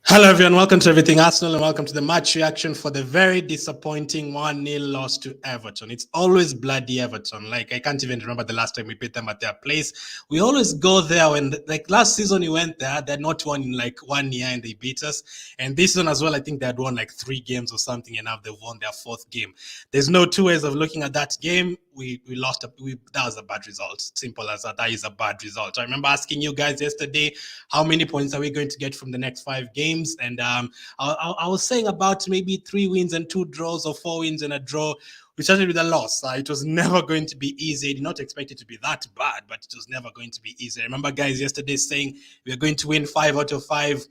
Hello, everyone. Welcome to Everything Arsenal and welcome to the match reaction for the very disappointing 1-0 loss to Everton. It's always bloody Everton. Like, I can't even remember the last time we beat them at their place. We always go there when, like, last season we went there, they'd not won in like 1 year and they beat us. And this season as well, I think they had won like 3 games or something, and now they've won their 4th game. There's no two ways of looking at that game. We lost. That was a bad result. Simple as that. That is a bad result. I remember asking you guys yesterday, how many points are we going to get from the next 5 games? And I was saying about maybe 3 wins and 2 draws, or 4 wins and a draw. We started with a loss. It was never going to be easy. I did not expect it to be that bad, but it was never going to be easy. I remember guys yesterday saying we are going to win 5 out of 5.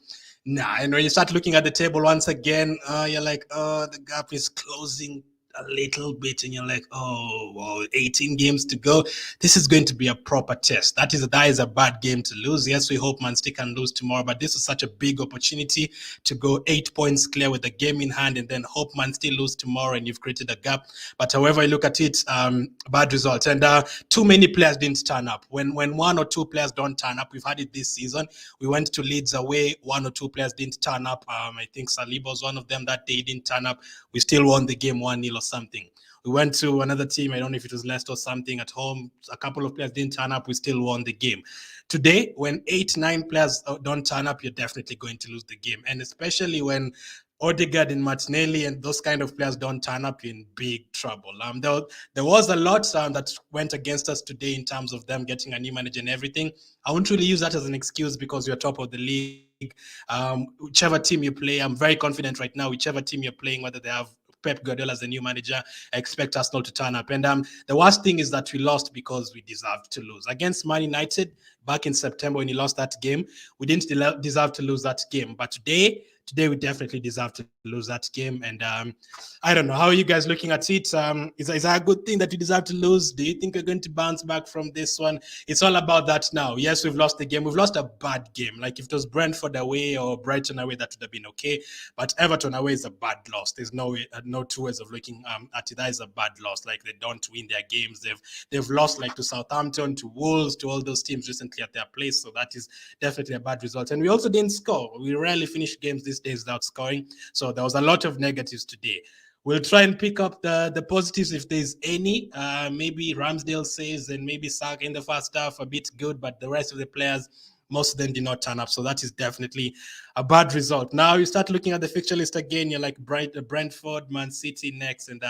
Nah, and when you start looking at the table once again, you're like, oh, the gap is closing a little bit, and you're like, oh, well, 18 games to go. This is going to be a proper test. That is a bad game to lose. Yes, we hope Man City can lose tomorrow, but this is such a big opportunity to go 8 points clear with the game in hand, and then hope Man City lose tomorrow, and you've created a gap. But however you look at it, bad result, and too many players didn't turn up. When 1 or 2 players don't turn up, we've had it this season. We went to Leeds away, 1 or 2 players didn't turn up. I think Saliba was one of them that day, didn't turn up. We still won the game 1-0 or something. We went to another team, I don't know if it was Leicester or something, at home. A couple of players didn't turn up. We still won the game. Today, when 8, 9 players don't turn up, you're definitely going to lose the game. And especially when Odegaard and Martinelli and those kind of players don't turn up, you're in big trouble. There was a lot that went against us today in terms of them getting a new manager and everything. I won't really use that as an excuse because we're top of the league. Whichever team you play, I'm very confident right now, whichever team you're playing, whether they have Pep Guardiola as the new manager, I expect Arsenal to turn up. And the worst thing is that we lost because we deserved to lose. Against Man United back in September when he lost that game, we didn't deserve to lose that game. But today we definitely deserve to lose that game. And I don't know, how are you guys looking at it? Is that a good thing that we deserve to lose? Do you think we're going to bounce back from this one? It's all about that now. Yes, we've lost the game. We've lost a bad game. Like if it was Brentford away or Brighton away, that would have been okay. But Everton away is a bad loss. There's no two ways of looking at it. That is a bad loss. Like they don't win their games. They've lost like to Southampton, to Wolves, to all those teams recently at their place. So that is definitely a bad result. And we also didn't score. We rarely finish games these days without scoring. So there was a lot of negatives today. We'll try and pick up the positives if there's any. Maybe Ramsdale saves and maybe Saka in the first half a bit good, but the rest of the players, most of them did not turn up. So that is definitely a bad result. Now you start looking at the fixture list again. You're like Brentford, Man City next, and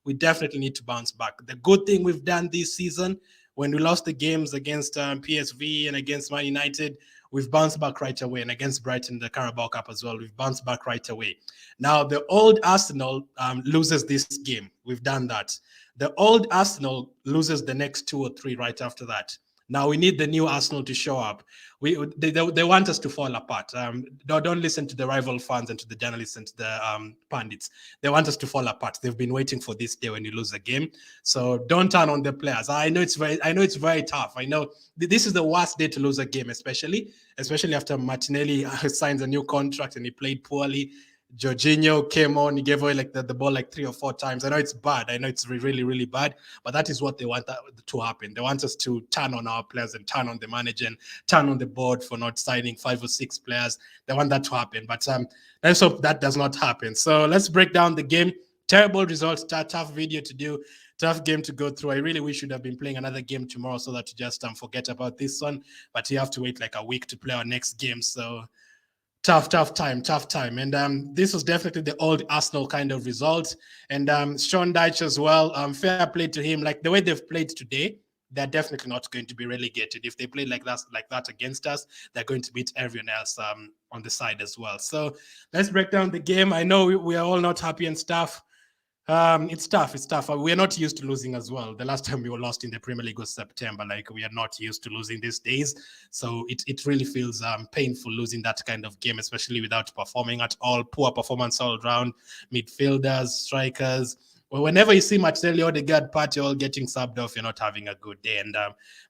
we definitely need to bounce back. The good thing we've done this season, when we lost the games against PSV and against Man United, we've bounced back right away. And against Brighton, the Carabao Cup as well, we've bounced back right away. Now, the old Arsenal loses this game. We've done that. The old Arsenal loses the next 2 or 3 right after that. Now we need the new Arsenal to show up. They want us to fall apart. Don't listen to the rival fans and to the journalists and to the pundits. They want us to fall apart. They've been waiting for this day when you lose a game. So don't turn on the players. I know it's very tough. I know this is the worst day to lose a game, especially after Martinelli signs a new contract and he played poorly. Jorginho came on, he gave away like the ball like 3 or 4 times. I know it's bad. I know it's really, really bad, but that is what they want to happen. They want us to turn on our players and turn on the manager and turn on the board for not signing 5 or 6 players. They want that to happen, but let's hope that does not happen. So let's break down the game. Terrible results, tough video to do, tough game to go through. I really wish we'd have been playing another game tomorrow so that you just forget about this one, but you have to wait like a week to play our next game. So tough time. And this was definitely the old Arsenal kind of result. And Sean Dyche as well, fair play to him. Like the way they've played today, they're definitely not going to be relegated. If they play like that against us, they're going to beat everyone else on the side as well. So let's break down the game. I know we are all not happy and stuff. It's tough. We're not used to losing as well. The last time we were lost in the Premier League was September. Like we are not used to losing these days. So it really feels painful losing that kind of game, especially without performing at all. Poor performance all around. Midfielders, strikers. Well, whenever you see Martinelli or Odegaard party all getting subbed off, you're not having a good day. And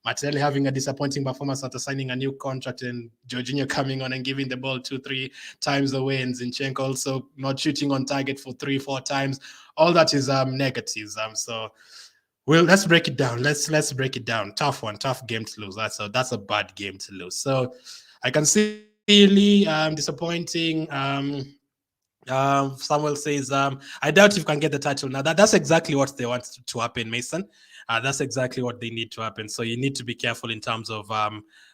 Martinelli having a disappointing performance after signing a new contract, and Jorginho coming on and giving the ball 2-3 times away, and Zinchenko also not shooting on target for 3-4 times. All that is negatives. So let's break it down. Let's break it down. Tough one, tough game to lose. That's a bad game to lose. So I can see really disappointing. Samuel says, I doubt you can get the title now. That's exactly what they want to happen, Mason. That's exactly what they need to happen. So you need to be careful in terms of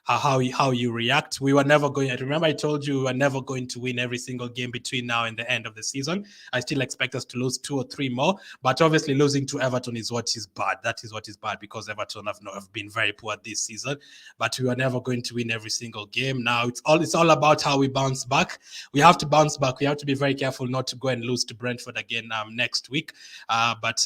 how you react. We were never going. Remember, I told you we were never going to win every single game between now and the end of the season. I still expect us to lose 2 or 3 more, but obviously losing to Everton is what is bad. That is what is bad because Everton have been very poor this season. But we were never going to win every single game. Now it's all about how we bounce back. We have to bounce back. We have to be very careful not to go and lose to Brentford again next week. But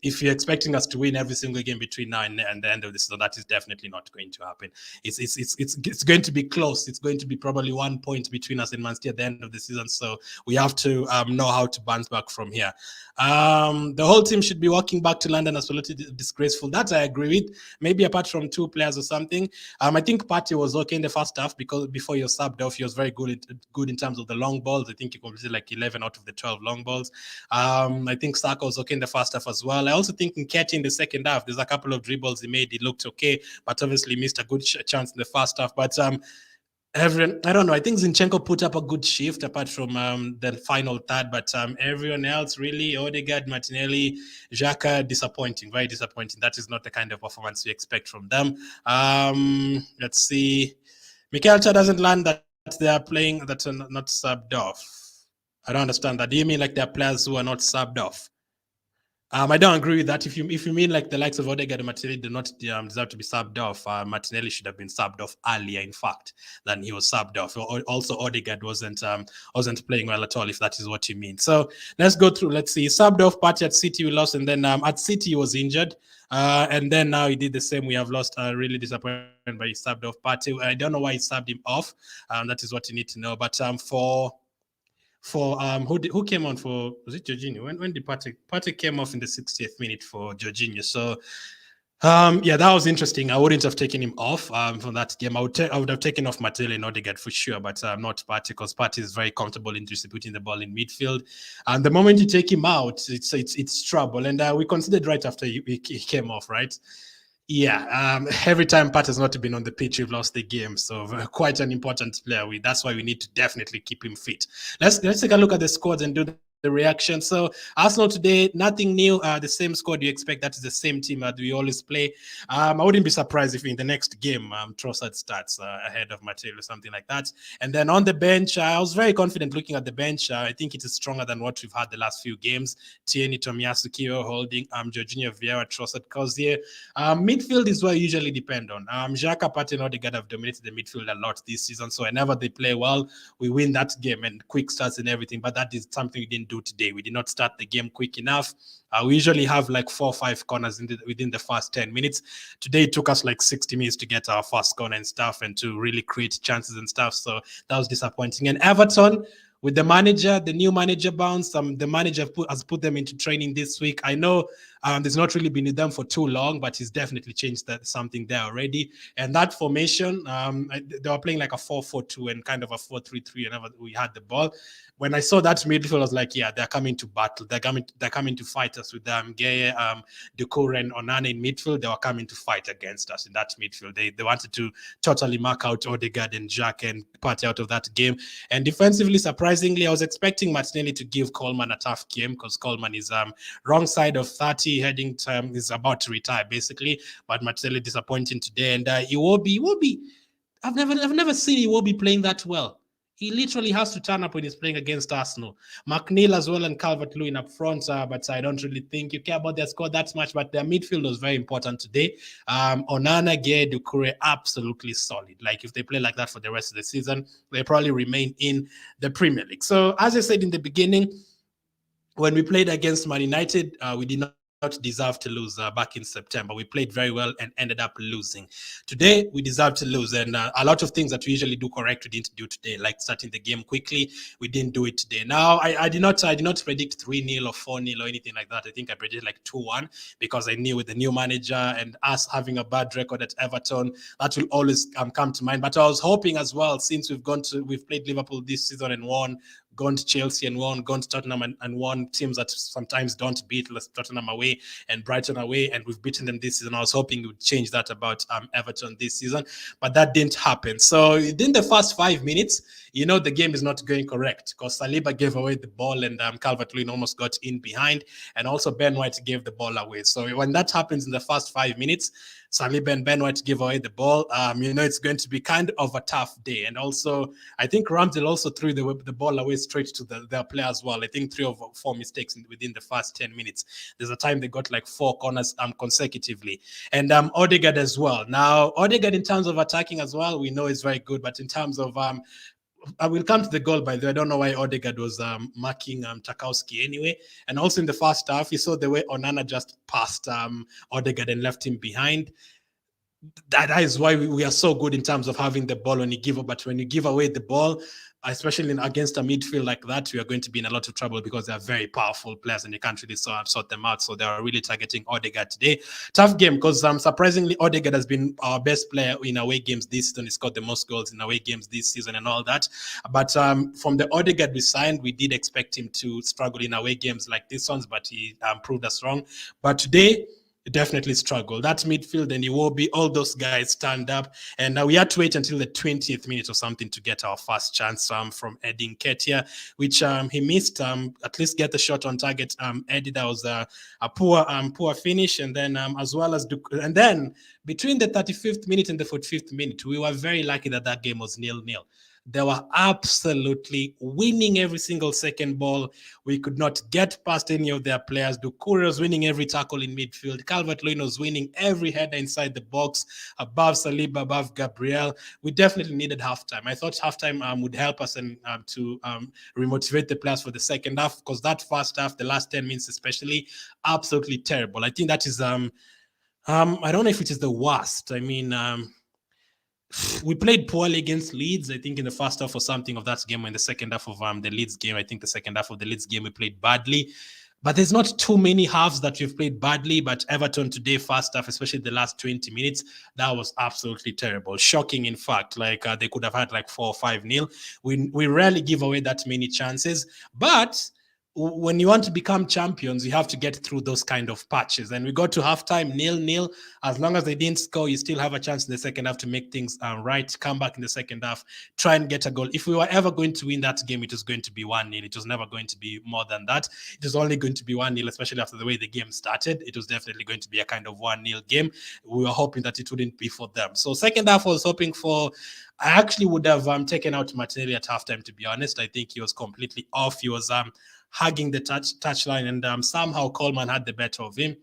if you're expecting us to win every single game between now and the end of the season, that is definitely not going to happen. It's going to be close. It's going to be probably 1 point between us and Man City at the end of the season. So we have to know how to bounce back from here. The whole team should be walking back to London as absolutely disgraceful. That I agree with. Maybe apart from 2 players or something. I think Partey was okay in the first half because before he was subbed off, he was very good in terms of the long balls. I think he completed like 11 out of the 12 long balls. I think Saka was okay in the first half as well. I also think Nketiah in the second half, there's a couple of dribbles he made. He looked okay, but obviously missed a good chance in the first half. But I don't know. I think Zinchenko put up a good shift apart from the final third, but everyone else really, Odegaard, Martinelli, Xhaka, disappointing, very disappointing. That is not the kind of performance we expect from them. Let's see. Mikel Arteta doesn't learn that they are playing that are not subbed off. I don't understand that. Do you mean like there are players who are not subbed off? I don't agree with that. If you mean like the likes of Odegaard and Martinelli do not deserve to be subbed off, Martinelli should have been subbed off earlier, in fact, than he was subbed off. Also, Odegaard wasn't playing well at all, if that is what you mean. So let's go through. Let's see. Subbed off Partey at City, we lost, and then at City he was injured, and then now he did the same. We have lost. Really disappointed by he subbed off Partey. I don't know why he subbed him off. That is what you need to know. But who came on for, was it Jorginho? When did Partey came off in the 60th minute for Jorginho? So yeah, that was interesting. I wouldn't have taken him off from that game. I would have taken off Martinelli and Odegaard for sure, but not Partey, because Partey is very comfortable in distributing the ball in midfield. And the moment you take him out, it's trouble. And we considered right after he came off, right? Yeah, every time Pat has not been on the pitch, we've lost the game. So quite an important player. That's why we need to definitely keep him fit. Let's take a look at the squads and do the reaction. So Arsenal today, nothing new. The same squad you expect. That is the same team that we always play. I wouldn't be surprised if in the next game Trossard starts ahead of Mateo or something like that. And then on the bench, I was very confident looking at the bench. I think it is stronger than what we've had the last few games. Tierney, Tomiyasu, Kyo holding, Jorginho, Vieira, Trossard, Cozier. Midfield is where I usually depend on. Xhaka, Partey, and Odegaard have dominated the midfield a lot this season. So whenever they play well, we win that game and quick starts and everything. But that is something we didn't do today. We did not start the game quick enough. We usually have like 4 or 5 corners within the first 10 minutes. Today it took us like 60 minutes to get our first corner and stuff and to really create chances and stuff. So that was disappointing. And Everton, with the manager, the new manager bounce, the manager has put them into training this week. I know there's not really been with them for too long, but he's definitely changed something there already. And that formation, they were playing like a 4-4-2 and kind of a 4-3-3 whenever we had the ball. When I saw that midfield, I was like, yeah, they're coming to battle. They're coming to fight us with them. Gay, Doucouré, and Onana in midfield. They were coming to fight against us in that midfield. They wanted to totally mark out Odegaard and Xhaka and Partey out of that game. And defensively, surprisingly, I was expecting Martinelli to give Coleman a tough game because Coleman is wrong side of 30, heading to, is about to retire basically. But Martinelli disappointing today, and Iwobi. I've never seen Iwobi playing that well. He literally has to turn up when he's playing against Arsenal. McNeil as well and Calvert-Lewin up front, but I don't really think you care about their score that much. But their midfield was very important today. Onana, Gay, Doucouré, absolutely solid. Like if they play like that for the rest of the season, they probably remain in the Premier League. So as I said in the beginning, when we played against Man United, we did not deserve to lose back in September. We played very well and ended up losing. Today, we deserve to lose. And a lot of things that we usually do correct, we didn't do today, like starting the game quickly. We didn't do it today. Now, I did not predict 3-0 or 4-0 or anything like that. I think I predicted like 2-1 because I knew with the new manager and us having a bad record at Everton, that will always come to mind. But I was hoping as well, since we've played Liverpool this season and won gone to Chelsea and won, gone to Tottenham and won, teams that sometimes don't beat, Tottenham away and Brighton away, and we've beaten them this season. I was hoping you would change that about Everton this season, but that didn't happen. So in the first 5 minutes, the game is not going correct because Saliba gave away the ball and Calvert-Lewin almost got in behind, and also Ben White gave the ball away. So when that happens in the first 5 minutes, Saliba and Ben White give away the ball, it's going to be kind of a tough day. And also, I think Ramsdale also threw the ball away straight to their player as well. I think 3 or 4 mistakes within the first 10 minutes. There's a time they got like 4 corners consecutively. And Odegaard as well. Now, Odegaard in terms of attacking as well, we know is very good. But in terms of I will come to the goal, by the way. I don't know why Odegaard was marking Tarkowski anyway. And also in the first half, you saw the way Onana just passed Odegaard and left him behind. That is why we are so good in terms of having the ball when you give up. But when you give away the ball, especially against a midfield like that, we are going to be in a lot of trouble because they are very powerful players and you can't really sort them out. So they are really targeting Odegaard today. Tough game because surprisingly, Odegaard has been our best player in away games this season. He scored the most goals in away games this season and all that. But from the Odegaard we signed, we did expect him to struggle in away games like this ones, but he proved us wrong. But today, definitely struggle. That midfield and Iwobi, all those guys stand up. And we had to wait until the 20th minute or something to get our first chance from Eddie Nketiah, which he missed. At least get the shot on target. Eddie, that was a poor finish. And then as well as and then between the 35th minute and the 45th minute, we were very lucky that game was 0-0. They were absolutely winning every single second ball. We could not get past any of their players. Doucouré was winning every tackle in midfield. Calvert-Lewin was winning every header inside the box, above Saliba, above Gabriel. We definitely needed halftime. I thought halftime would help us and to remotivate the players for the second half, because that first half, the last 10 minutes especially, absolutely terrible. I think that is, I don't know if it is the worst. I mean, we played poorly against Leeds, I think, in the first half or something of that game. In the second half of the Leeds game, I think the second half of the Leeds game, we played badly. But there's not too many halves that we've played badly. But Everton today, first half, especially the last 20 minutes, that was absolutely terrible. Shocking, in fact. Like they could have had like 4 or 5-0. We rarely give away that many chances. But when you want to become champions, you have to get through those kind of patches. And we got to halftime 0-0. As long as they didn't score, you still have a chance in the second half to make things right. Come back in the second half, try and get a goal. If we were ever going to win that game, it was going to be 1-0. It was never going to be more than that. It was only going to be 1-0, especially after the way the game started. It was definitely going to be a kind of 1-0 game. We were hoping that it wouldn't be for them. So second half, I was hoping for... I actually would have taken out Martinelli at halftime, to be honest. I think he was completely off. He was hugging the touchline, and somehow Coleman had the better of him.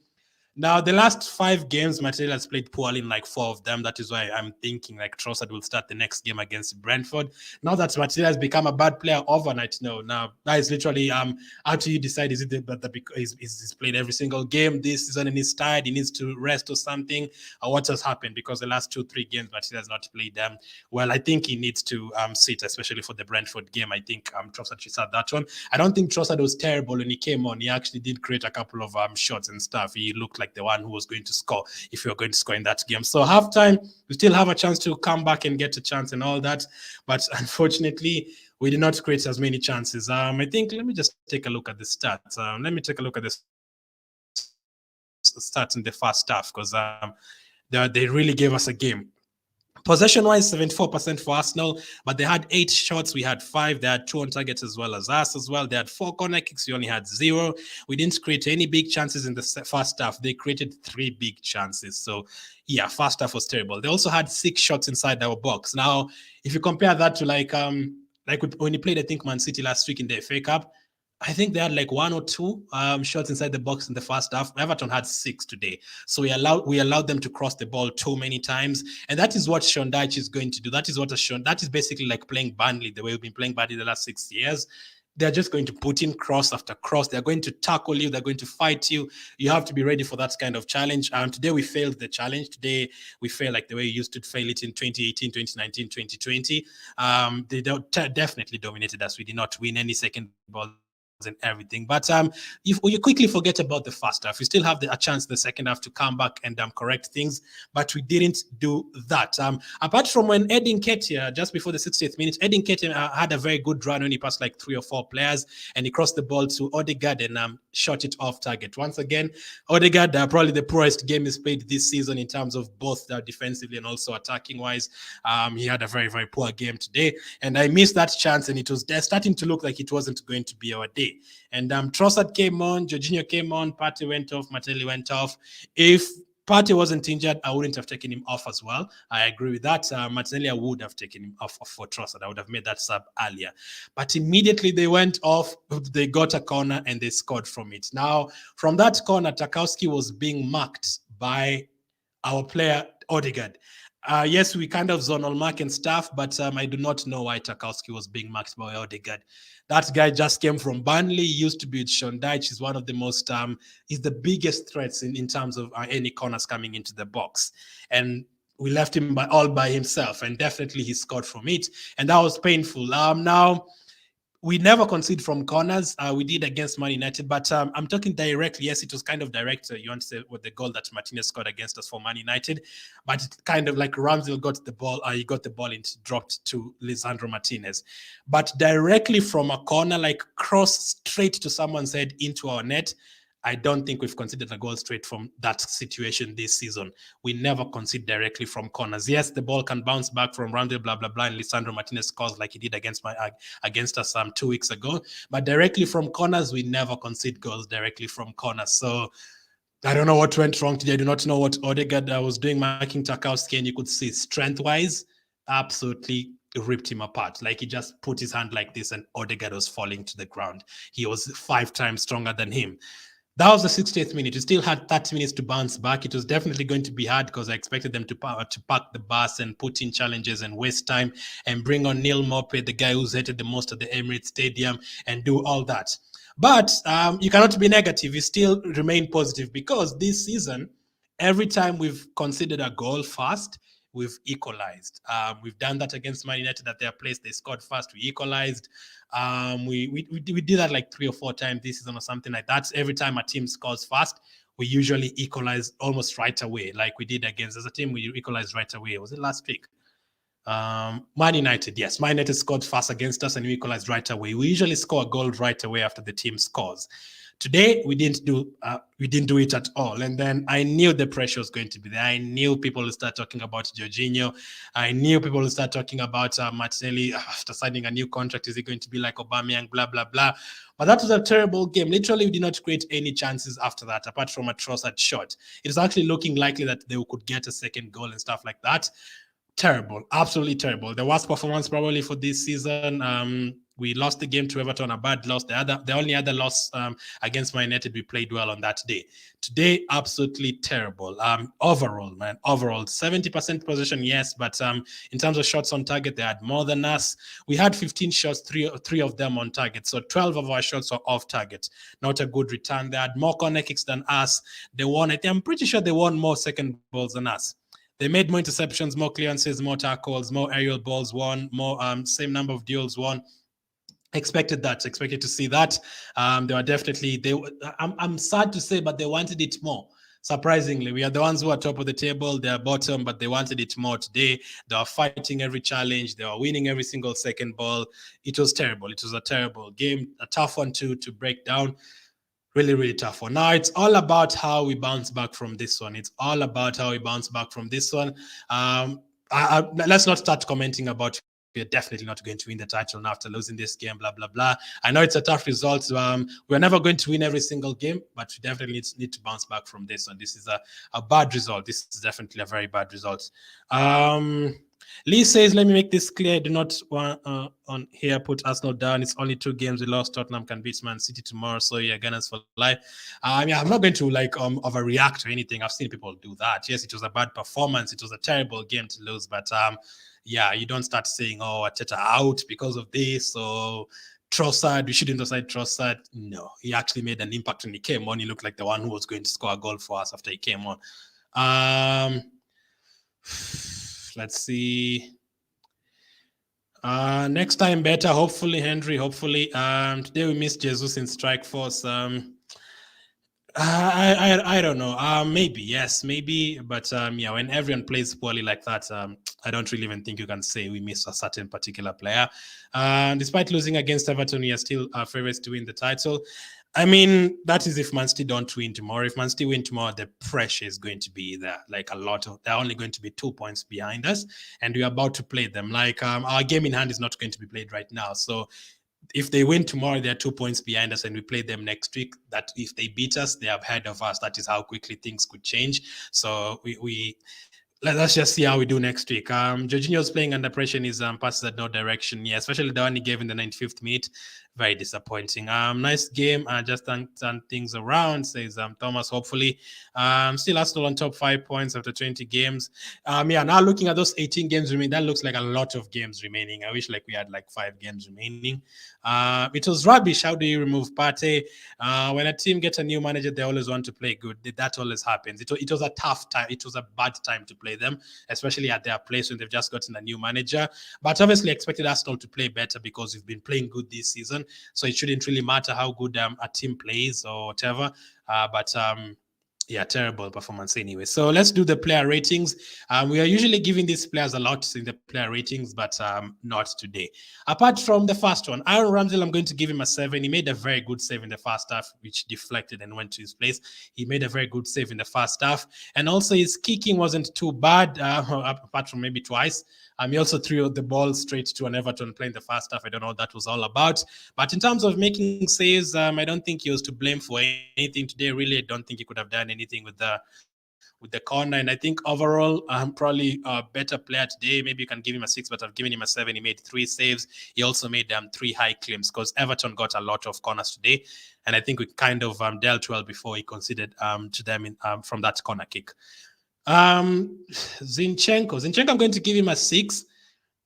Now, the last 5 games, Martinelli has played poorly in like 4 of them. That is why I'm thinking like Trossard will start the next game against Brentford. Now that Martinelli has become a bad player overnight, no. Now, that is literally how do you decide? Is it that he's played every single game this season and he's tired, he needs to rest or something? Or what has happened? Because the last 2-3 games, Martinelli has not played them. Well, I think he needs to sit, especially for the Brentford game. I think Trossard should start that one. I don't think Trossard was terrible when he came on. He actually did create a couple of shots and stuff. He looked like the one who was going to score if you were going to score in that game. So halftime, we still have a chance to come back and get a chance and all that. But unfortunately, we did not create as many chances. I think, let me just take a look at the stats. Let me take a look at the stats in the first half, because they really gave us a game. Possession-wise, 74% for Arsenal, but they had 8 shots. We had 5. They had 2 on targets as well as us as well. They had 4 corner kicks. We only had 0. We didn't create any big chances in the first half. They created 3 big chances. So, yeah, first half was terrible. They also had 6 shots inside our box. Now, if you compare that to when you played, I think, Man City last week in the FA Cup, I think they had like 1 or 2 shots inside the box in the first half. Everton had 6 today. So we allowed them to cross the ball too many times. And that is what Sean Dyche is going to do. That is basically like playing Burnley, the way we've been playing Burnley the last 6 years. They're just going to put in cross after cross. They're going to tackle you. They're going to fight you. You have to be ready for that kind of challenge. Today we failed the challenge. Today we failed like the way we used to fail it in 2018, 2019, 2020. They definitely dominated us. We did not win any second ball. and everything. But if you quickly forget about the first half, we still have a chance in the second half to come back and correct things, but we didn't do that. Apart from when Edin Ketia, just before the 60th minute, Edin Ketia had a very good run when he passed like 3 or 4 players and he crossed the ball to Odegaard and shot it off target. Once again, Odegaard, probably the poorest game he's played this season in terms of both defensively and also attacking wise. He had a very, very poor game today, and I missed that chance, and it was starting to look like it wasn't going to be our day. And Trossard came on, Jorginho came on, Partey went off, Martinelli went off. If Partey wasn't injured, I wouldn't have taken him off as well. I agree with that. Martinelli, I would have taken him off for Trossard. I would have made that sub earlier. But immediately they went off, they got a corner and they scored from it. Now, from that corner, Tarkowski was being marked by our player, Odegaard. Yes, we kind of zonal mark and stuff, but I do not know why Tarkowski was being marked by Odegaard. That guy just came from Burnley. He used to be with Sean Dyche. He's one of the most, he's the biggest threats in terms of any corners coming into the box. And we left him all by himself, and definitely he scored from it. And that was painful. Now, we never concede from corners. We did against Man United, but I'm talking directly. Yes, it was kind of direct. You want to say with the goal that Martinez scored against us for Man United, but it kind of like Ramsdale got the ball. He got the ball and dropped to Lisandro Martinez. But directly from a corner, like cross straight to someone's head into our net, I don't think we've conceded a goal straight from that situation this season. We never concede directly from corners. Yes, the ball can bounce back from Ramsdale, blah, blah, blah, and Lisandro Martinez scores like he did against us 2 weeks ago. But directly from corners, we never concede goals directly from corners. So I don't know what went wrong today. I do not know what Odegaard was doing marking Tarkowski, and you could see strength-wise, absolutely ripped him apart. Like he just put his hand like this and Odegaard was falling to the ground. He was 5 times stronger than him. That was the 60th minute. We still had 30 minutes to bounce back. It was definitely going to be hard because I expected them to park the bus and put in challenges and waste time and bring on Neil Maupay, the guy who's hated the most at the Emirates Stadium, and do all that. But you cannot be negative. You still remain positive because this season, every time we've conceded a goal fast, we've equalized. We've done that against Man United at their place. They scored fast. We equalized. We did that like 3 or 4 times this season or something like that. Every time a team scores fast, we usually equalize almost right away, like we did against as a team. We equalized right away. Was it last week? Man United, yes. Man United scored fast against us and we equalized right away. We usually score a goal right away after the team scores. Today, we didn't do it at all. And then I knew the pressure was going to be there. I knew people would start talking about Jorginho. I knew people would start talking about Martinelli after signing a new contract. Is he going to be like Aubameyang, blah, blah, blah. But that was a terrible game. Literally, we did not create any chances after that, apart from a Trossard shot. It was actually looking likely that they could get a second goal and stuff like that. Terrible, absolutely terrible. The worst performance probably for this season. We lost the game to Everton, a bad loss. The only other loss against Man United, we played well on that day. Today, absolutely terrible. Overall, 70% possession, yes, but in terms of shots on target, they had more than us. We had 15 shots, three of them on target, so 12 of our shots are off target. Not a good return. They had more corner kicks than us. I'm pretty sure they won more second balls than us. They made more interceptions, more clearances, more tackles, more aerial balls won, more same number of duels won. Expected to see that. They were definitely, I'm sad to say, but they wanted it more. Surprisingly, we are the ones who are top of the table. They are bottom, but they wanted it more today. They were fighting every challenge. They were winning every single second ball. It was terrible. It was a terrible game, a tough one to break down. Really, really tough one. Now, it's all about how we bounce back from this one. Let's not start commenting about we're definitely not going to win the title after losing this game, blah, blah, blah. I know it's a tough result. We're never going to win every single game, but we definitely need to bounce back from this one. This is a bad result. This is definitely a very bad result. Lee says, let me make this clear. I do not want on here put Arsenal down. It's only 2 games we lost. Tottenham can beat Man City tomorrow. So yeah, Gunners for life. I'm not going to overreact or anything. I've seen people do that. Yes, it was a bad performance. It was a terrible game to lose, but yeah, you don't start saying, oh, Arteta out because of this, or Trossard, we shouldn't have said Trossard. No, he actually made an impact when he came on. He looked like the one who was going to score a goal for us after he came on. Let's see. Next time better, hopefully, Henry. Hopefully. Today we missed Jesus in strike force. I don't know. Maybe yes, maybe, but yeah, when everyone plays poorly like that, I don't really even think you can say we miss a certain particular player. Despite losing against Everton, we are still favorites to win the title. I mean, that is if Man City don't win tomorrow. If Man City win tomorrow, the pressure is going to be there. Like a lot of, they're only going to be 2 points behind us, and we're about to play them. Like our game in hand is not going to be played right now, so if they win tomorrow, they're 2 points behind us, and we play them next week. That if they beat us, they are ahead of us. That is how quickly things could change. So we let's just see how we do next week. Jorginho's playing under pressure in his passes at no direction. Yeah, especially the one he gave in the 95th minute. Very disappointing. Nice game. Just turn things around, says Thomas. Hopefully, still Arsenal on top 5 points after 20 games. Yeah, now looking at those 18 games remaining, that looks like a lot of games remaining. I wish like we had like 5 games remaining. It was rubbish. How do you remove Partey? When a team gets a new manager, they always want to play good. That always happens. It was a tough time. It was a bad time to play them, especially at their place when they've just gotten a new manager. But obviously expected Arsenal to play better because we've been playing good this season. So it shouldn't really matter how good a team plays or whatever. But yeah, terrible performance anyway. So let's do the player ratings. We are usually giving these players a lot in the player ratings, but not today. Apart from the first one, Aaron Ramsdale, I'm going to give him a 7. He made a very good save in the first half, which deflected and went to his place. He made a very good save in the first half. And also his kicking wasn't too bad, apart from maybe twice. He also threw the ball straight to an Everton play in the first half. I don't know what that was all about. But in terms of making saves, I don't think he was to blame for anything today. Really, I don't think he could have done anything with the corner. And I think overall, probably a better player today. Maybe you can give him a 6, but I've given him a 7. He made 3 saves. He also made 3 high claims because Everton got a lot of corners today. And I think we kind of dealt well before he conceded to them from that corner kick. Zinchenko, I'm going to give him a 6.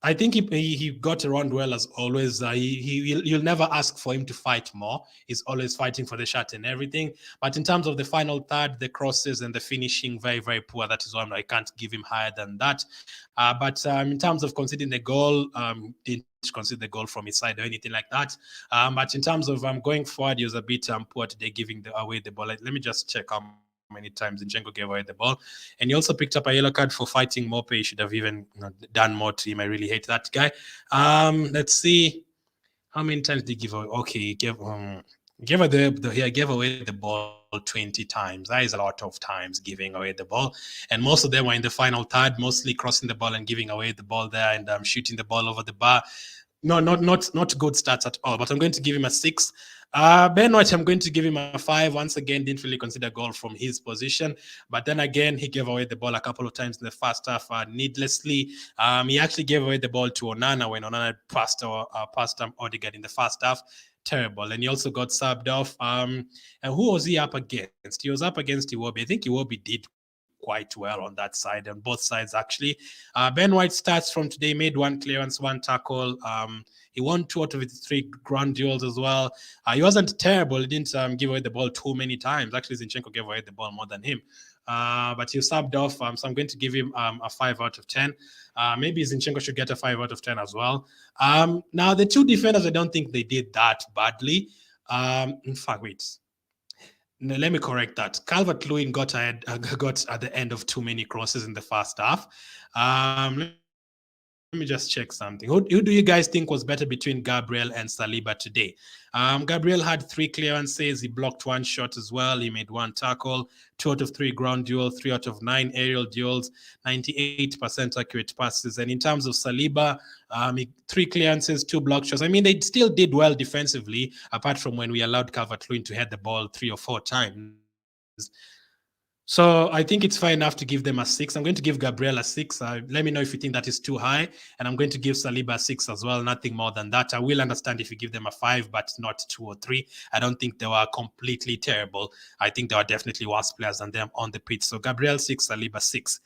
I think he got around well as always. You'll never ask for him to fight more. He's always fighting for the shot and everything. But in terms of the final third, the crosses and the finishing, very, very poor. That is why I can't give him higher than that. But in terms of conceding the goal, didn't concede the goal from his side or anything like that. But in terms of going forward, he was a bit poor today, giving away the ball. Let me just check how many times Zinchenko gave away the ball. And he also picked up a yellow card for fighting Mope. He should have even done more to him. I really hate that guy. Let's see. How many times did he give away? Okay, he gave away the ball 20 times. That is a lot of times giving away the ball, and most of them were in the final third, mostly crossing the ball and giving away the ball there and shooting the ball over the bar. No, not good stats at all. But I'm going to give him a 6. Ben White, I'm going to give him a 5. Once again, didn't really consider goal from his position. But then again, he gave away the ball a couple of times in the first half needlessly. He actually gave away the ball to Onana when Onana passed Odegaard in the first half. Terrible. And he also got subbed off. And who was he up against? He was up against Iwobi. I think Iwobi did quite well on that side, on both sides actually. Ben White starts from today, made 1 clearance, 1 tackle. He won 2 out of his 3 ground duels as well. He wasn't terrible. He didn't give away the ball too many times. Actually, Zinchenko gave away the ball more than him. But he was subbed off, so I'm going to give him a 5 out of 10. Maybe Zinchenko should get a 5 out of 10 as well. Now, the 2 defenders, I don't think they did that badly. In fact, wait. No, let me correct that. Calvert-Lewin got at the end of too many crosses in the first half. Let me just check something. Who do you guys think was better between Gabriel and Saliba today? Gabriel had 3 clearances. He blocked 1 shot as well. He made 1 tackle, 2 out of 3 ground duels, 3 out of 9 aerial duels, 98% accurate passes. And in terms of Saliba, 3 clearances, 2 block shots. I mean, they still did well defensively, apart from when we allowed Calvert-Lewin to head the ball 3 or 4 times. So I think it's fair enough to give them a 6. I'm going to give Gabriel a 6. Let me know if you think that is too high. And I'm going to give Saliba a 6 as well. Nothing more than that. I will understand if you give them a 5, but not 2 or 3. I don't think they were completely terrible. I think they were definitely worse players than them on the pitch. So Gabriel 6, Saliba 6.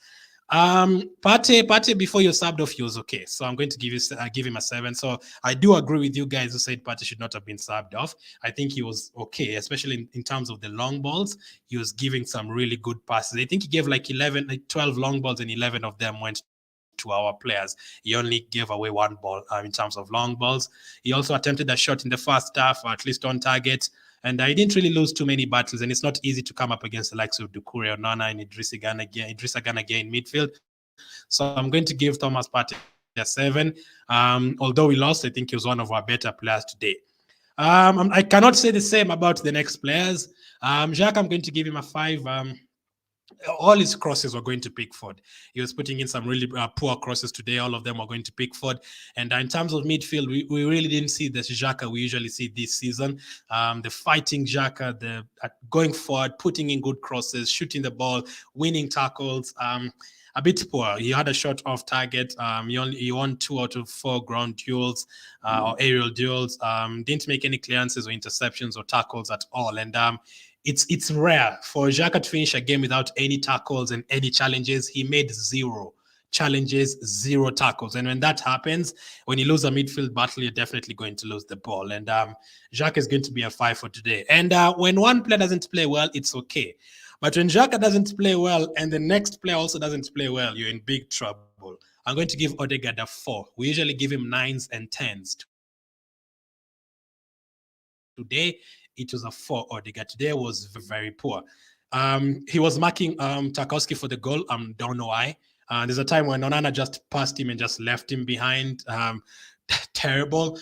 Partey, before you subbed off, he was okay. So I'm going to give him a 7. So I do agree with you guys who said Partey should not have been subbed off. I think he was okay, especially in terms of the long balls. He was giving some really good passes. I think he gave like 12 long balls, and 11 of them went to to our players. He only gave away one ball in terms of long balls. He also attempted a shot in the first half, at least on target. And I didn't really lose too many battles, and it's not easy to come up against the likes of Doucouré, Onana, and Idrissa Gana again in midfield. So I'm going to give Thomas Partey a 7. Although we lost, I think he was one of our better players today. I cannot say the same about the next players. Jacques, I'm going to give him a 5. All his crosses were going to Pickford. He was putting in some really poor crosses today. All of them were going to Pickford. And in terms of midfield, we really didn't see the Xhaka we usually see this season. The fighting Xhaka, the going forward, putting in good crosses, shooting the ball, winning tackles. A bit poor. He had a shot off target. He won 2 out of 4 ground duels or aerial duels. Didn't make any clearances or interceptions or tackles at all. And it's rare for Xhaka to finish a game without any tackles and any challenges. He made 0 challenges, 0 tackles. And when that happens, when you lose a midfield battle, you're definitely going to lose the ball. And Xhaka is going to be a 5 for today. And when one player doesn't play well, it's okay. But when Xhaka doesn't play well and the next player also doesn't play well, you're in big trouble. I'm going to give Odegaard a 4. We usually give him 9s and 10s. Today, it was a 4. Odegaard today was very poor. He was marking Tarkowski for the goal. Don't know why. There's a time when Onana just passed him and just left him behind. Terrible.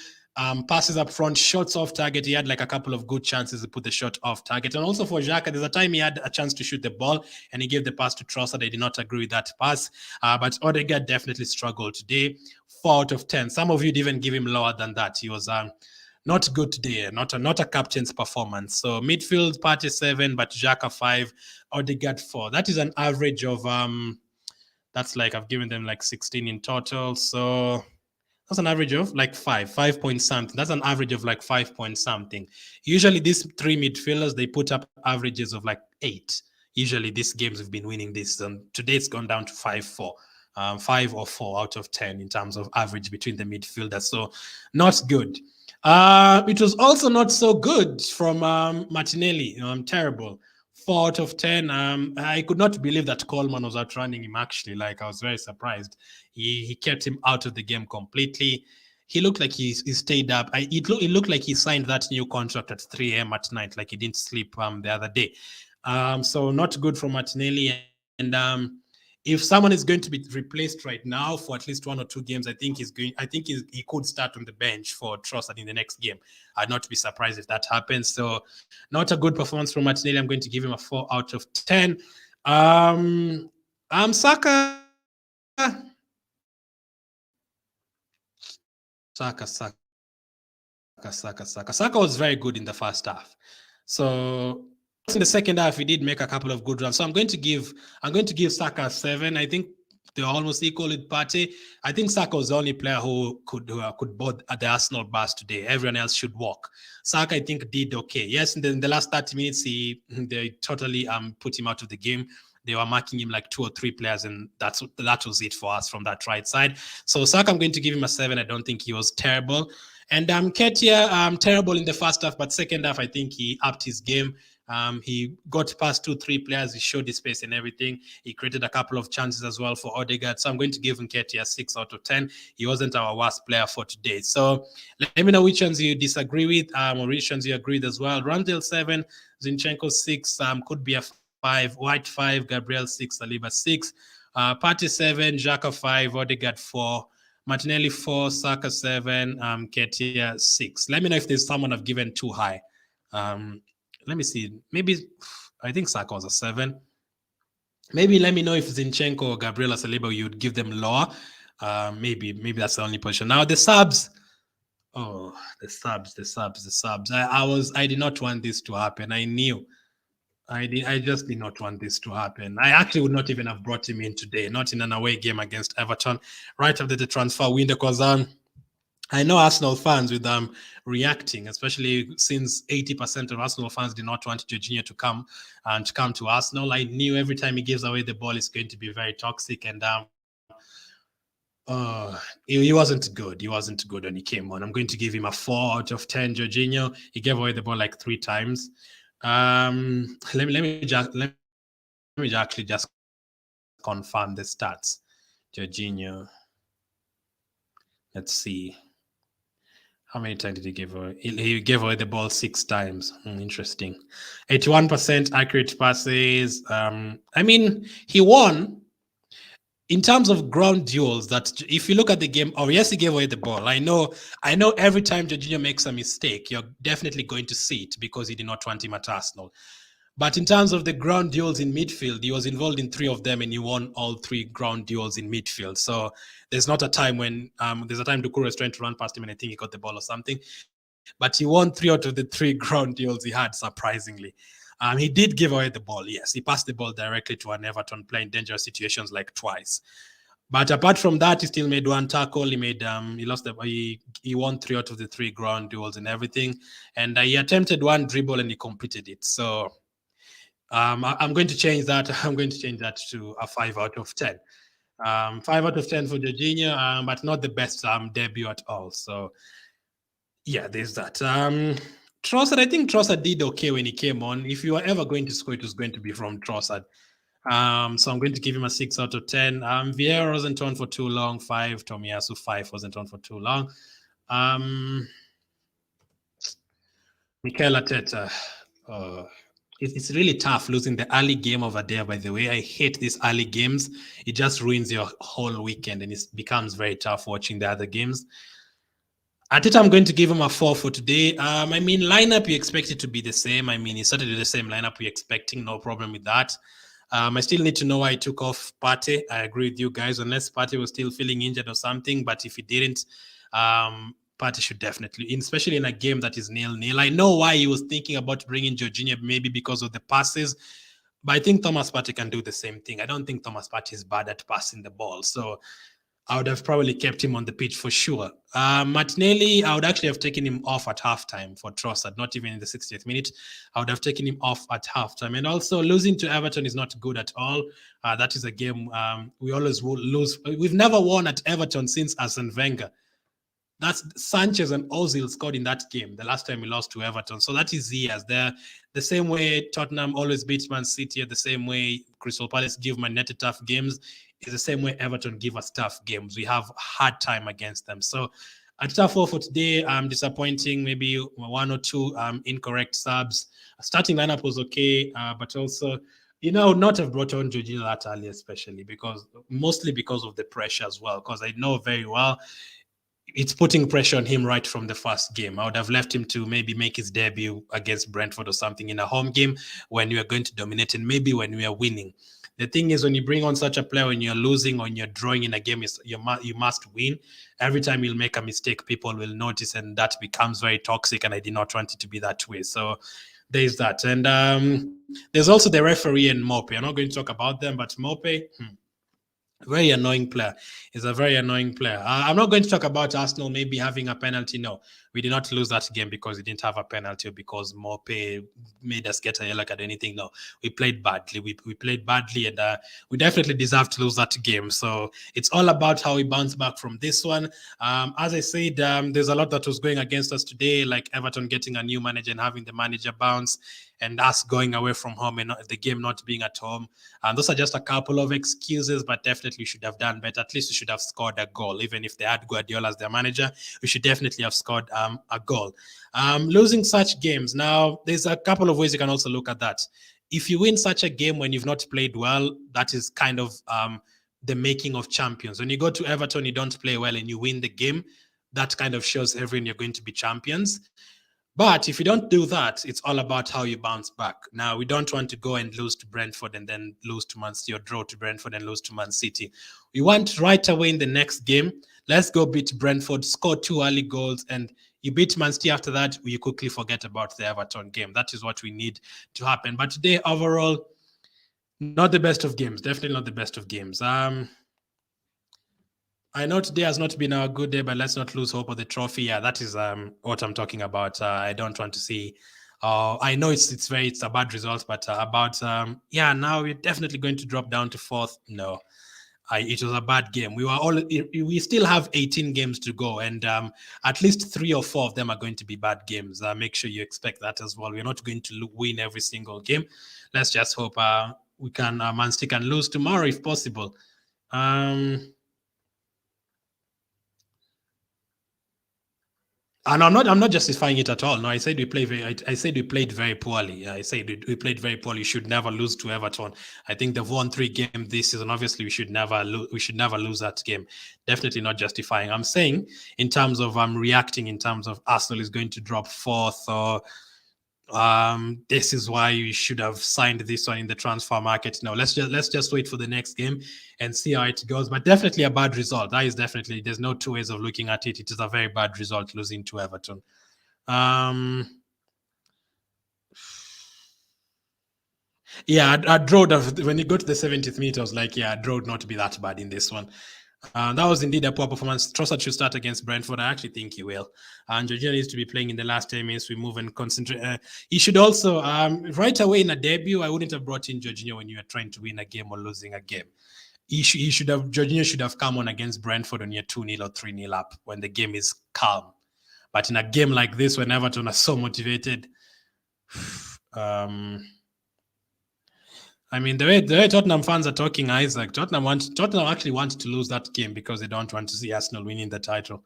Passes up front, shots off target. He had like a couple of good chances to put the shot off target. And also for Xhaka, there's a time he had a chance to shoot the ball and he gave the pass to Trossard. I did not agree with that pass. But Odegaard definitely struggled today. 4 out of 10. Some of you didn't even give him lower than that. He was not good today, not a captain's performance. So midfield, Partey 7, but Xhaka 5, Odegaard 4. That is an average of that's like I've given them like 16 in total. So that's an average of like 5 point something. That's an average of like 5 point something. Usually these 3 midfielders, they put up averages of like 8. Usually these games have been winning this. And today it's gone down to 5-4. 5 or 4 out of 10 in terms of average between the midfielders. So not good. It was also not so good from Martinelli. Terrible. 4 out of 10. I could not believe that Coleman was outrunning him, actually. Like, I was very surprised. He kept him out of the game completely. He looked like he stayed up. It looked like he signed that new contract at 3 a.m. at night, like he didn't sleep the other day. So not good for Martinelli. And if someone is going to be replaced right now for at least 1 or 2 games, I think he could start on the bench for Trossard in the next game. I'd not be surprised if that happens. So not a good performance from Martinelli. I'm going to give him a 4 out of 10. Saka. Saka was very good in the first half. So in the second half, he did make a couple of good runs. So I'm going to give Saka a 7. I think they're almost equal with Partey. I think Saka was the only player who could board at the Arsenal bus today. Everyone else should walk. Saka, I think, did okay. Yes, in the last 30 minutes, they totally put him out of the game. They were marking him like 2 or 3 players, and that was it for us from that right side. So Saka, I'm going to give him a 7. I don't think he was terrible. And Ketia, terrible in the first half, but second half, I think he upped his game. He got past 2-3 players. He showed his pace and everything. He created a couple of chances as well for Odegaard. So I'm going to give Nketiah 6 out of 10. He wasn't our worst player for today. So let me know which ones you disagree with or which ones you agree with as well. Randall 7, Zinchenko 6, could be a 5, White 5, Gabriel 6, Saliba 6, Partey 7, Xhaka 5, Odegaard 4, Martinelli 4, Saka 7, Ketia 6. Let me know if there's someone I've given too high. Let me see. Maybe I think Saka was a 7. Maybe let me know if Zinchenko or Gabriel Saliba, you'd give them lower. Maybe that's the only position. Now the subs. Oh, the subs. I did not want this to happen. I knew. I just did not want this to happen. I actually would not even have brought him in today, not in an away game against Everton, right after the transfer window, because I know Arsenal fans with them reacting, especially since 80% of Arsenal fans did not want Jorginho to come to Arsenal. I knew every time he gives away the ball, it's going to be very toxic, and he wasn't good. He wasn't good when he came on. I'm going to give him a 4 out of 10. Jorginho, he gave away the ball like 3 times. Let me actually just confirm the stats. Jorginho. Let's see. How many times did he give away? He gave away the ball 6 times. Interesting. 81% accurate passes. I mean, he won in terms of ground duels. That if you look at the game, oh yes, he gave away the ball. I know. Every time Jorginho makes a mistake, you're definitely going to see it because he did not want him at Arsenal. But in terms of the ground duels in midfield, he was involved in 3 of them, and he won all 3 ground duels in midfield. So there's not a time when there's a time Doucouré was trying to run past him, and I think he got the ball or something. But he won 3 out of the 3 ground duels he had, surprisingly. He did give away the ball, yes. He passed the ball directly to an Everton player in dangerous situations like twice. But apart from that, he still made 1 tackle. He made he won 3 out of the 3 ground duels and everything. And he attempted 1 dribble and he completed it. So I'm going to change that. I'm going to change that to a 5 out of 10. 5 out of 10 for Jorginho, but not the best debut at all. So yeah, there's that. Trossard, I think Trossard did okay when he came on. If you were ever going to score, it was going to be from Trossard. So I'm going to give him a 6 out of 10. Vieira wasn't on for too long, 5. Tomiyasu, 5, wasn't on for too long. Mikel Arteta, it's really tough losing the early game of a day, by the way. I hate these early games. It just ruins your whole weekend, and it becomes very tough watching the other games. Arteta, I'm going to give him a 4 for today. I mean, lineup, you expect it to be the same. I mean, he started with the same lineup we're expecting. No problem with that. I still need to know why he took off Partey. I agree with you guys, unless Partey was still feeling injured or something. But if he didn't, Partey should definitely, especially in a game that is 0-0. I know why he was thinking about bringing Jorginho, maybe because of the passes. But I think Thomas Partey can do the same thing. I don't think Thomas Partey is bad at passing the ball. So I would have probably kept him on the pitch for sure. Martinelli, I would actually have taken him off at halftime for Trossard, not even in the 60th minute. I would have taken him off at halftime. And also, losing to Everton is not good at all. That is a game we always will lose. We've never won at Everton since Arsene Wenger. That's Sanchez and Ozil scored in that game, the last time we lost to Everton. So that is years. They're the same way Tottenham always beats Man City, the same way Crystal Palace give Man United tough games, is the same way Everton give us tough games. We have hard time against them. So a tough 4 for today. Disappointing, maybe 1 or 2 incorrect subs. Starting lineup was okay, but also, not have brought on Jorginho that early, especially mostly because of the pressure as well, because I know very well it's putting pressure on him right from the first game. I would have left him to maybe make his debut against Brentford or something in a home game when you are going to dominate, and maybe when we are winning. The thing is, when you bring on such a player, when you're losing, when you're drawing in a game, you must win. Every time you'll make a mistake, people will notice, and that becomes very toxic, and I did not want it to be that way. So there's that. And there's also the referee and Mope. I'm not going to talk about them, but Mope, very annoying player. He's a very annoying player. I'm not going to talk about Arsenal maybe having a penalty. No, we did not lose that game because we didn't have a penalty or because Mope made us get a yellow card or anything. No, we played badly. We played badly, and we definitely deserve to lose that game. So it's all about how we bounce back from this one. As I said, there's a lot that was going against us today, like Everton getting a new manager and having the manager bounce, and us going away from home and the game not being at home. And those are just a couple of excuses, but definitely should have done better. At least we should have scored a goal. Even if they had Guardiola as their manager, we should definitely have scored a goal. Losing such games, now there's a couple of ways you can also look at that. If you win such a game when you've not played well, that is kind of the making of champions. When you go to Everton, you don't play well and you win the game, that kind of shows everyone you're going to be champions. But if you don't do that, it's all about how you bounce back. Now, we don't want to go and lose to Brentford and then lose to Man City, or draw to Brentford and lose to Man City. We want right away in the next game, let's go beat Brentford, score 2 early goals, and you beat Man City after that, you quickly forget about the Everton game. That is what we need to happen. But today, overall, not the best of games. Definitely not the best of games. I know today has not been a good day, but let's not lose hope of the trophy. Yeah, that is what I'm talking about. I don't want to see. I know it's a bad result, but now we're definitely going to drop down to 4th. No, it was a bad game. We still have 18 games to go, and at least 3 or 4 of them are going to be bad games. Make sure you expect that as well. We're not going to win every single game. Let's just hope we can Man City can lose tomorrow if possible. And I'm not justifying it at all. No, I said we play very. I said we played very poorly. I said we played very poorly. We should never lose to Everton. I think they've won 3 games this season. Obviously, we should never lose that game. Definitely not justifying. I'm saying in terms of reacting in terms of Arsenal is going to drop 4th or this is why you should have signed this one in the transfer market. No, let's just wait for the next game and see how it goes. But definitely a bad result. That is definitely, there's no two ways of looking at it. It is a very bad result losing to Everton. Yeah, I draw when you go to the 70th minute, I was like, yeah, I draw not to be that bad in this one. That was indeed a poor performance. Trossard should start against Brentford. I actually think he will. And Jorginho needs to be playing in the last 10 minutes. We move and concentrate. He should also, right away in a debut, I wouldn't have brought in Jorginho when you are trying to win a game or losing a game. Jorginho should have come on against Brentford when you're 2-0 or 3-0 up when the game is calm. But in a game like this, when Everton are so motivated, I mean, the way Tottenham fans are talking, Isaac, Tottenham actually want to lose that game because they don't want to see Arsenal winning the title.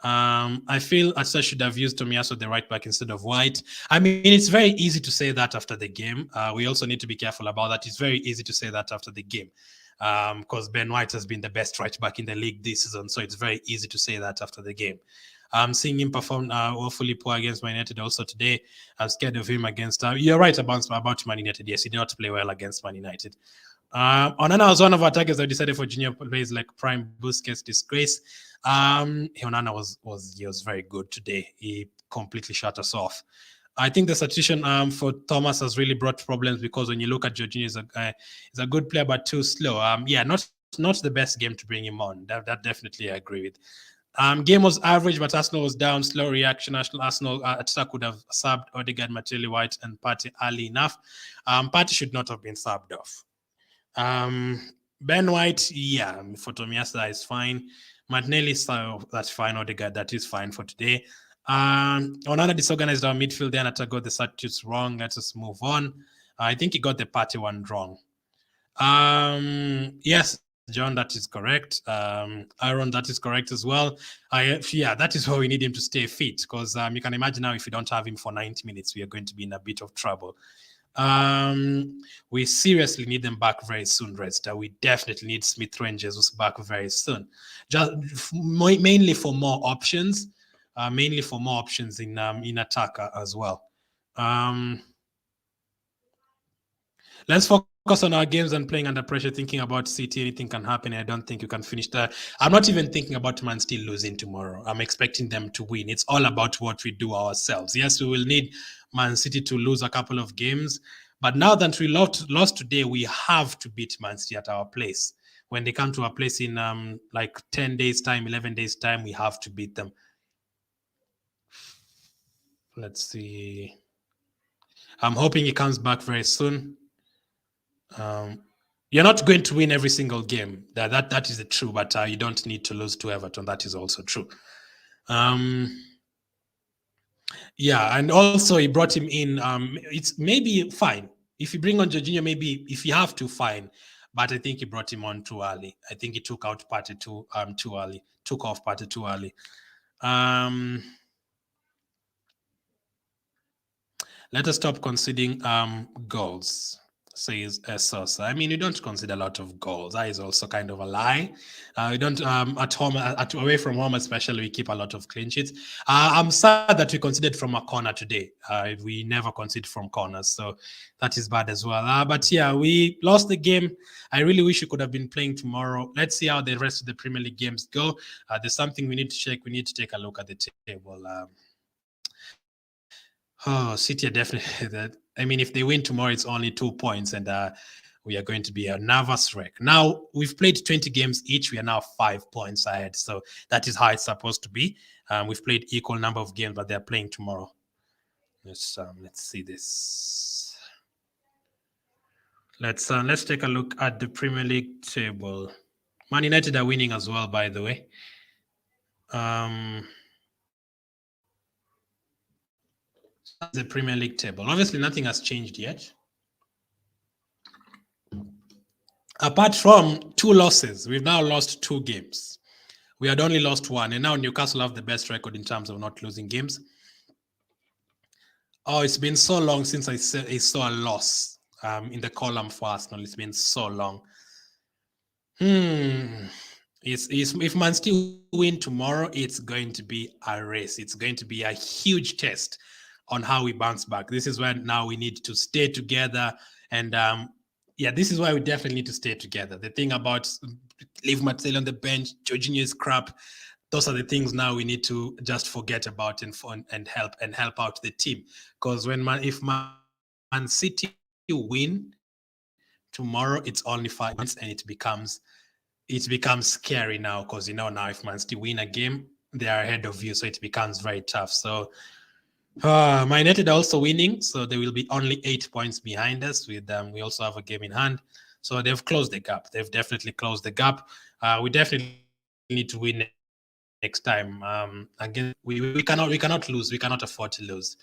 I feel Arteta should have used Tomiyasu the right back instead of White. I mean, it's very easy to say that after the game. We also need to be careful about that. It's very easy to say that after the game because Ben White has been the best right back in the league this season. So it's very easy to say that after the game. Seeing him perform awfully poor against Man United also today. I'm scared of him against... you're right about Man United. Yes, he did not play well against Man United. Onana was one of our targets that decided for junior players like Prime Busquets disgrace. Onana was very good today. He completely shut us off. I think the substitution for Thomas has really brought problems because when you look at Jorginho, he's a good player but too slow. Yeah, not the best game to bring him on. That definitely I agree with. Game was average, but Arsenal was down. Slow reaction. Arsenal attack could have subbed Odegaard, Martinelli, White, and Partey early enough. Partey should not have been subbed off. Ben White, yeah, for Tomiyasu is fine. Martinelli, so that's fine. Odegaard, that is fine for today. Onana disorganized our midfield and attack got the substitutes wrong. Let us move on. I think he got the Partey one wrong. Yes, John, that is correct. Aaron, that is correct as well. Yeah, that is why we need him to stay fit because you can imagine now if we don't have him for 90 minutes, we are going to be in a bit of trouble. We seriously need them back very soon, Resta. We definitely need Smith Rowe and Jesus back very soon. Just mainly for more options. In attack as well. Let's focus on our games and playing under pressure, thinking about City. Anything can happen. I don't think you can finish that. I'm not even thinking about Man City losing tomorrow. I'm expecting them to win. It's all about what we do ourselves. Yes, we will need Man City to lose a couple of games. But now that we lost today, we have to beat Man City at our place. When they come to our place in like 10 days' time, 11 days' time, we have to beat them. Let's see. I'm hoping he comes back very soon. You're not going to win every single game. That is the true, but you don't need to lose to Everton. That is also true. Yeah, and also he brought him in. It's maybe fine. If you bring on Jorginho, maybe if you have to, fine. But I think he brought him on too early. I think he took out Partey too early. Took off Partey too early. Let us stop conceding goals, says Sosa. I mean, you don't concede a lot of goals. That is also kind of a lie. We don't at home, away from home especially, we keep a lot of clean sheets. I'm sad that we conceded from a corner today. We never concede from corners, so that is bad as well. But yeah, we lost the game. I really wish we could have been playing tomorrow. Let's see how the rest of the Premier League games go. There's something we need to check. We need to take a look at the table. City are definitely. I mean, if they win tomorrow, it's only 2 points, and we are going to be a nervous wreck. Now, we've played 20 games each. We are now 5 points ahead, so that is how it's supposed to be. We've played equal number of games, but they're playing tomorrow. Let's see this. Let's take a look at the Premier League table. Man United are winning as well, by the way. The Premier League table. Obviously, nothing has changed yet. Apart from 2 losses, we've now lost 2 games. We had only lost one, and now Newcastle have the best record in terms of not losing games. Oh, it's been so long since I saw a loss in the column for Arsenal. It's been so long. If Man City win tomorrow, it's going to be a race. It's going to be a huge test on how we bounce back. This is when now we need to stay together. And yeah, this is why we definitely need to stay together. The thing about leave Marcelo on the bench, Jorginho is crap. Those are the things now we need to just forget about and help out the team. Because if Man City win tomorrow, it's only 5 points, and it becomes scary now, because now if Man City win a game, they are ahead of you, so it becomes very tough. So Man United are also winning, so they will be only 8 points behind us. With we also have a game in hand, so they've closed the gap. They've definitely closed the gap. We definitely need to win next time. Again, we cannot lose. We cannot afford to lose.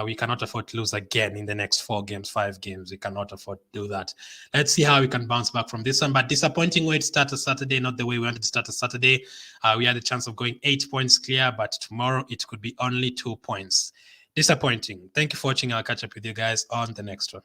We cannot afford to lose again in the next 5 games. We cannot afford to do that. Let's see how we can bounce back from this one. But disappointing way to start a Saturday, not the way we wanted to start a Saturday. We had a chance of going 8 points clear, but tomorrow it could be only 2 points. Disappointing. Thank you for watching. I'll catch up with you guys on the next one.